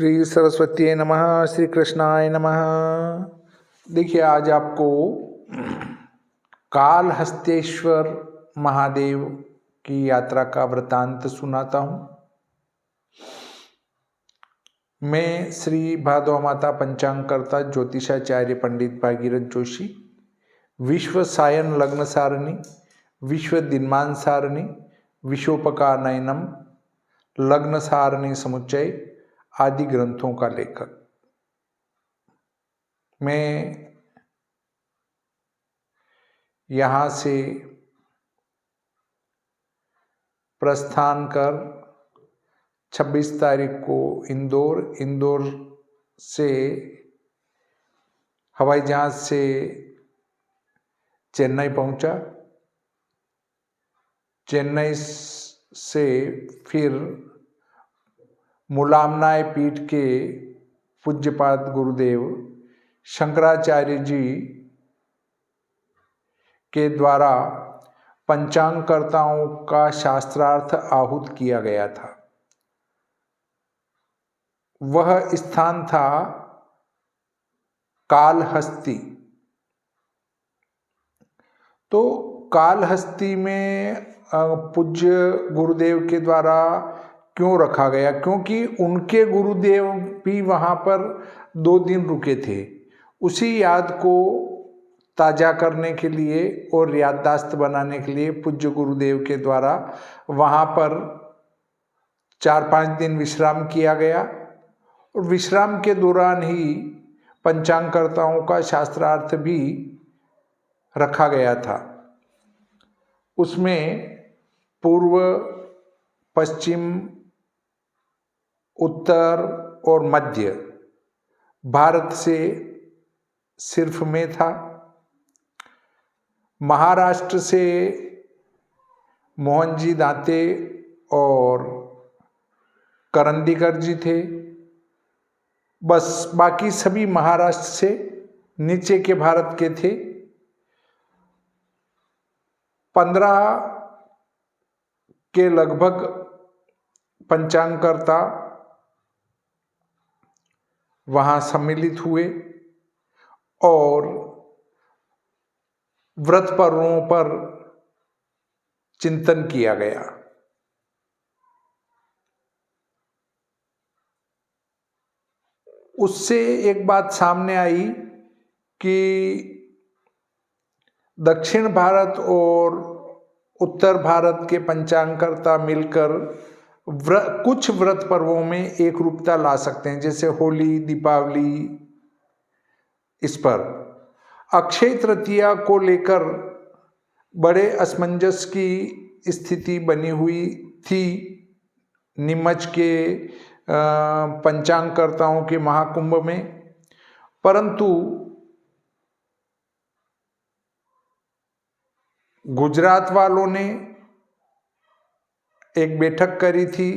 श्री सरस्वती नमः। श्री कृष्णाय नमः। देखिए, आज आपको कालहस्तेश्वर महादेव की यात्रा का वृतांत सुनाता हूँ। मैं श्री भादव माता पंचांगकर्ता ज्योतिषाचार्य पंडित भागीरथ जोशी, विश्व सायन लग्न सारणी, विश्व दिनमान सारणी, विश्वोपकार नयनम, लग्न सारणी समुच्चय आदि ग्रंथों का लेखक। मैं यहाँ से प्रस्थान कर 26 तारीख को इंदौर से हवाई जहाज से चेन्नई पहुँचा। चेन्नई से फिर मुलामनाय पीठ के पूज्यपाद गुरुदेव शंकराचार्य जी के द्वारा पंचांगकर्ताओं का शास्त्रार्थ आहूत किया गया था। वह स्थान था कालहस्ती। तो कालहस्ती में पूज्य गुरुदेव के द्वारा क्यों रखा गया? क्योंकि उनके गुरुदेव भी वहाँ पर 2 दिन रुके थे। उसी याद को ताज़ा करने के लिए और याददाश्त बनाने के लिए पूज्य गुरुदेव के द्वारा वहाँ पर 4-5 दिन विश्राम किया गया और विश्राम के दौरान ही पंचांगकर्ताओं का शास्त्रार्थ भी रखा गया था। उसमें पूर्व, पश्चिम, उत्तर और मध्य भारत से सिर्फ में था। महाराष्ट्र से मोहनजी दाते और करंदीकर जी थे। बस बाकी सभी महाराष्ट्र से नीचे के भारत के थे। 15 के लगभग पंचांगकर्ता वहाँ सम्मिलित हुए और व्रत पर्वों पर चिंतन किया गया। उससे एक बात सामने आई कि दक्षिण भारत और उत्तर भारत के पंचांगकर्ता मिलकर कुछ व्रत पर्वों में एक रूपता ला सकते हैं, जैसे होली, दीपावली। इस पर अक्षय तृतीया को लेकर बड़े असमंजस की स्थिति बनी हुई थी। नीमच के पंचांगकर्ताओं के महाकुंभ में, परंतु गुजरात वालों ने एक बैठक करी थी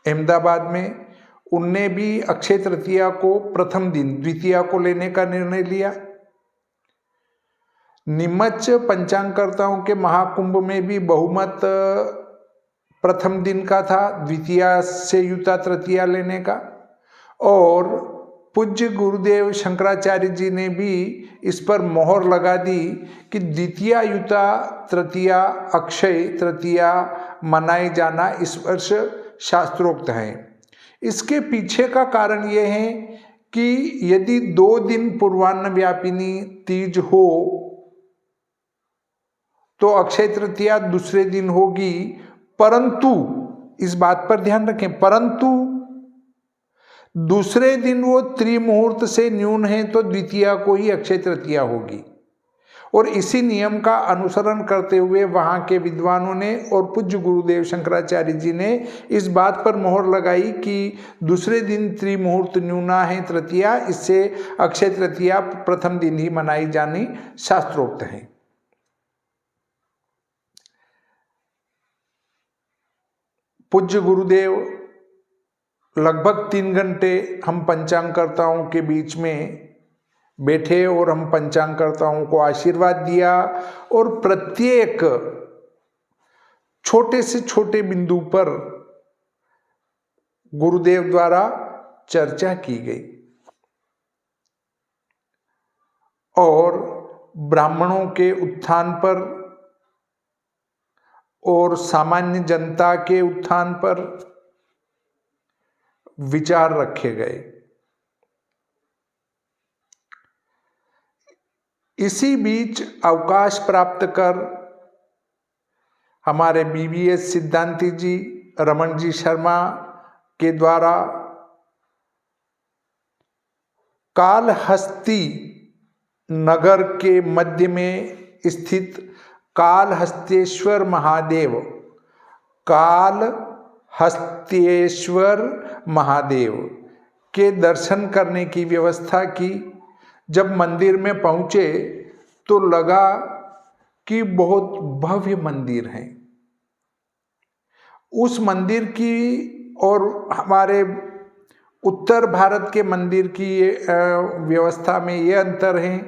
अहमदाबाद में। उनने भी अक्षय तृतीया को प्रथम दिन, द्वितीया को लेने का निर्णय लिया। नीमच पंचांगकर्ताओं के महाकुंभ में भी बहुमत प्रथम दिन का था, द्वितीया से युता तृतीया लेने का। और पूज्य गुरुदेव शंकराचार्य जी ने भी इस पर मोहर लगा दी कि द्वितीया युता तृतीया, अक्षय तृतीया मनाए जाना इस वर्ष शास्त्रोक्त है। इसके पीछे का कारण यह है कि यदि 2 दिन पूर्वान्न व्यापिनी तीज हो तो अक्षय तृतीया दूसरे दिन होगी, परंतु इस बात पर ध्यान रखें, परंतु दूसरे दिन वो त्रिमुहूर्त से न्यून है तो द्वितीया को ही अक्षय तृतीया होगी। और इसी नियम का अनुसरण करते हुए वहाँ के विद्वानों ने और पूज्य गुरुदेव शंकराचार्य जी ने इस बात पर मोहर लगाई कि दूसरे दिन त्रिमुहूर्त न्यूना है तृतीया, इससे अक्षय तृतीया प्रथम दिन ही मनाई जानी शास्त्रोक्त है। पूज्य गुरुदेव लगभग 3 घंटे हम पंचांगकर्ताओं के बीच में बैठे और हम पंचांगकर्ताओं को आशीर्वाद दिया और प्रत्येक छोटे से छोटे बिंदु पर गुरुदेव द्वारा चर्चा की गई और ब्राह्मणों के उत्थान पर और सामान्य जनता के उत्थान पर विचार रखे गए। इसी बीच अवकाश प्राप्त कर हमारे BVS सिद्धांती जी, रमन जी शर्मा के द्वारा कालहस्ती नगर के मध्य में स्थित कालहस्तेश्वर महादेव के दर्शन करने की व्यवस्था की। जब मंदिर में पहुंचे तो लगा कि बहुत भव्य मंदिर है। उस मंदिर की और हमारे उत्तर भारत के मंदिर की व्यवस्था में ये अंतर है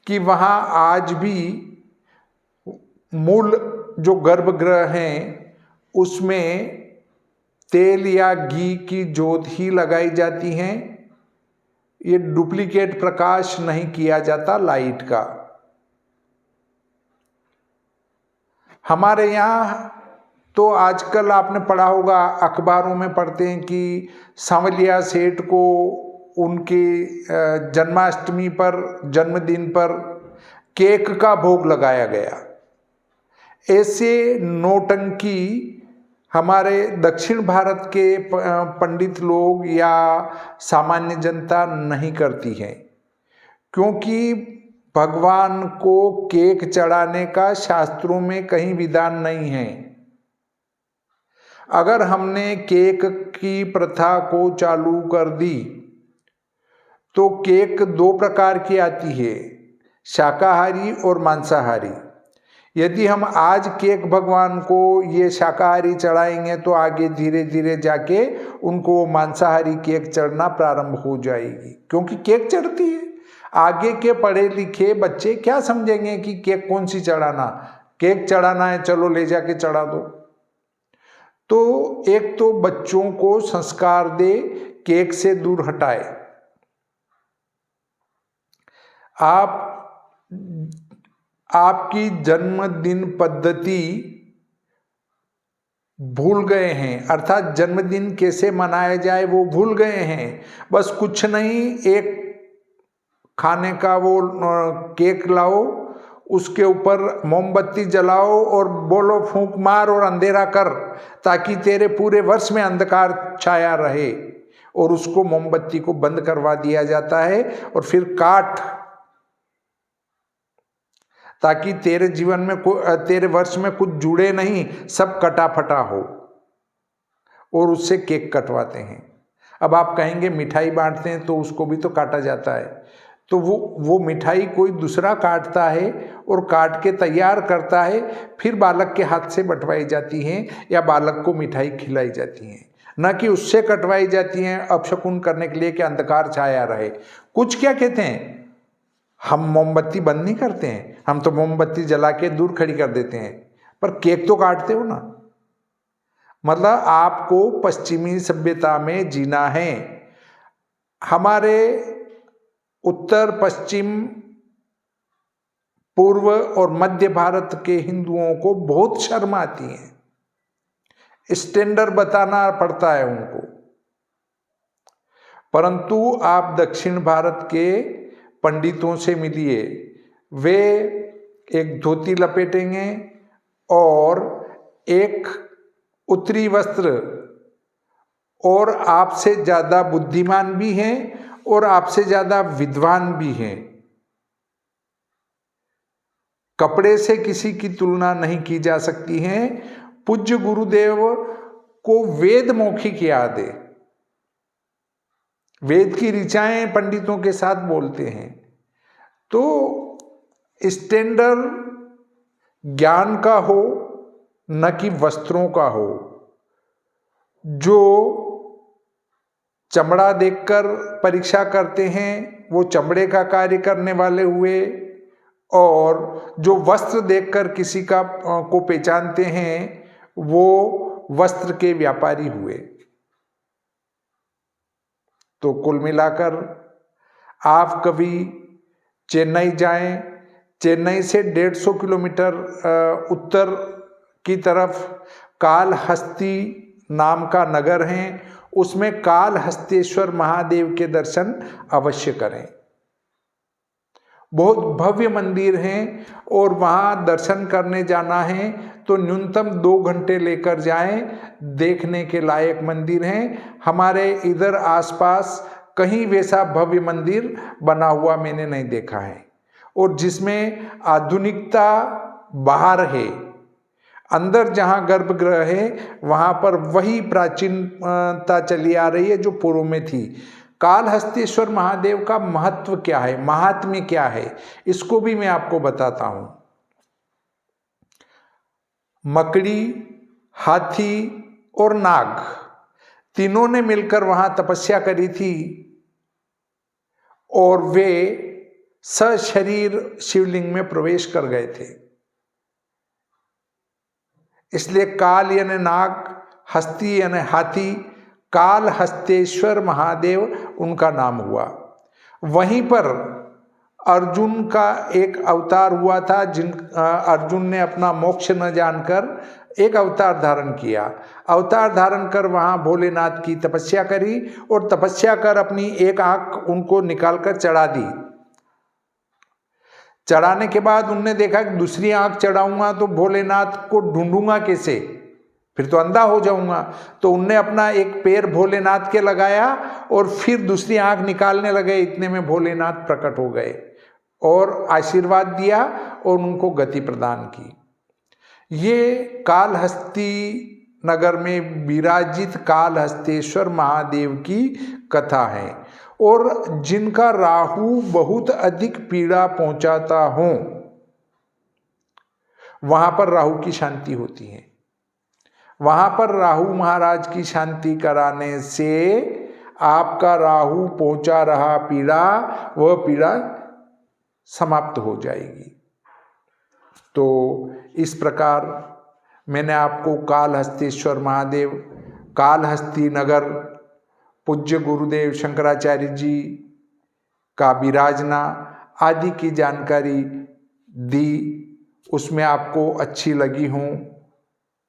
कि वहाँ आज भी मूल जो गर्भगृह हैं उसमें तेल या घी की ज्योत ही लगाई जाती हैं। ये डुप्लीकेट प्रकाश नहीं किया जाता लाइट का। हमारे यहाँ तो आजकल आपने पढ़ा होगा, अखबारों में पढ़ते हैं कि सांवलिया सेठ को उनके जन्माष्टमी पर, जन्मदिन पर केक का भोग लगाया गया। ऐसे नौटंकी हमारे दक्षिण भारत के पंडित लोग या सामान्य जनता नहीं करती है, क्योंकि भगवान को केक चढ़ाने का शास्त्रों में कहीं विधान नहीं है। अगर हमने केक की प्रथा को चालू कर दी तो केक दो प्रकार की आती है, शाकाहारी और मांसाहारी। यदि हम आज केक भगवान को ये शाकाहारी चढ़ाएंगे तो आगे धीरे धीरे जाके उनको मांसाहारी केक चढ़ना प्रारंभ हो जाएगी, क्योंकि केक चढ़ती है। आगे के पढ़े लिखे बच्चे क्या समझेंगे कि केक कौन सी चढ़ाना, केक चढ़ाना है चलो ले जाके चढ़ा दो। तो एक तो बच्चों को संस्कार दे, केक से दूर हटाए। आपकी जन्मदिन पद्धति भूल गए हैं, अर्थात जन्मदिन कैसे मनाया जाए वो भूल गए हैं। बस कुछ नहीं, एक खाने का वो केक लाओ, उसके ऊपर मोमबत्ती जलाओ और बोलो फूंक मार और अंधेरा कर, ताकि तेरे पूरे वर्ष में अंधकार छाया रहे। और उसको मोमबत्ती को बंद करवा दिया जाता है और फिर काट, ताकि तेरे जीवन में तेरे वर्ष में कुछ जुड़े नहीं, सब कटा फटा हो। और उससे केक कटवाते हैं। अब आप कहेंगे मिठाई बांटते हैं तो उसको भी तो काटा जाता है। तो वो मिठाई कोई दूसरा काटता है और काट के तैयार करता है, फिर बालक के हाथ से बंटवाई जाती हैं या बालक को मिठाई खिलाई जाती हैं, न कि उससे कटवाई जाती हैं अपशकुन करने के लिए कि अंधकार छाया रहे। कुछ क्या कहते हैं, हम मोमबत्ती बंद नहीं करते हैं, हम तो मोमबत्ती जला के दूर खड़ी कर देते हैं, पर केक तो काटते हो ना। मतलब आपको पश्चिमी सभ्यता में जीना है। हमारे उत्तर, पश्चिम, पूर्व और मध्य भारत के हिंदुओं को बहुत शर्म आती है, स्टैंडर्ड बताना पड़ता है उनको। परंतु आप दक्षिण भारत के पंडितों से मिलिए, वे एक धोती लपेटेंगे और एक उत्तरी वस्त्र, और आपसे ज़्यादा बुद्धिमान भी हैं और आपसे ज़्यादा विद्वान भी हैं। कपड़े से किसी की तुलना नहीं की जा सकती है। पूज्य गुरुदेव को वेद मौखिक याद है, वेद की ऋचाएं पंडितों के साथ बोलते हैं। तो स्टैंडर्ड ज्ञान का हो, न कि वस्त्रों का हो। जो चमड़ा देखकर परीक्षा करते हैं वो चमड़े का कार्य करने वाले हुए, और जो वस्त्र देखकर किसी का को पहचानते हैं वो वस्त्र के व्यापारी हुए। तो कुल मिलाकर आप कभी चेन्नई जाएं, चेन्नई से 150 किलोमीटर उत्तर की तरफ कालहस्ती नाम का नगर है, उसमें कालहस्तेश्वर महादेव के दर्शन अवश्य करें। बहुत भव्य मंदिर हैं और वहाँ दर्शन करने जाना है तो न्यूनतम 2 घंटे लेकर जाएं, देखने के लायक मंदिर हैं। हमारे इधर आसपास कहीं वैसा भव्य मंदिर बना हुआ मैंने नहीं देखा है, और जिसमें आधुनिकता बाहर है, अंदर जहाँ गर्भगृह है वहाँ पर वही प्राचीनता चली आ रही है जो पूर्व में थी। कालहस्तेश्वर महादेव का महत्व क्या है, महात्म्य क्या है, इसको भी मैं आपको बताता हूँ। मकड़ी, हाथी और नाग तीनों ने मिलकर वहां तपस्या करी थी और वे सशरीर शिवलिंग में प्रवेश कर गए थे। इसलिए काल यानी नाग, हस्ती यानी हाथी, कालहस्तेश्वर महादेव उनका नाम हुआ। वहीं पर अर्जुन का एक अवतार हुआ था, अर्जुन ने अपना मोक्ष न जानकर एक अवतार धारण किया। अवतार धारण कर वहाँ भोलेनाथ की तपस्या करी और तपस्या कर अपनी एक आंख उनको निकालकर चढ़ा दी। चढ़ाने के बाद उनने देखा कि दूसरी आंख चढ़ाऊंगा तो भोलेनाथ को ढूंढूंगा कैसे, फिर तो अंधा हो जाऊंगा। तो उनने अपना एक पैर भोलेनाथ के लगाया और फिर दूसरी आंख निकालने लगे। इतने में भोलेनाथ प्रकट हो गए और आशीर्वाद दिया और उनको गति प्रदान की। ये कालहस्ती नगर में विराजित कालहस्तेश्वर महादेव की कथा है। और जिनका राहु बहुत अधिक पीड़ा पहुंचाता हो वहां पर राहु की शांति होती है। वहां पर राहु महाराज की शांति कराने से आपका राहु पहुंचा रहा पीड़ा, वह पीड़ा समाप्त हो जाएगी। तो इस प्रकार मैंने आपको कालहस्तेश्वर महादेव, कालहस्ती नगर, पूज्य गुरुदेव शंकराचार्य जी का विराजना आदि की जानकारी दी। उसमें आपको अच्छी लगी हों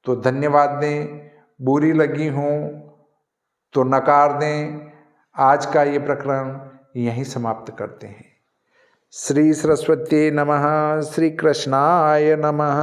तो धन्यवाद दें, बुरी लगी हों तो नकार दें। आज का ये प्रकरण यहीं समाप्त करते हैं। श्री सरस्वती नमः। श्री कृष्णाय नमः।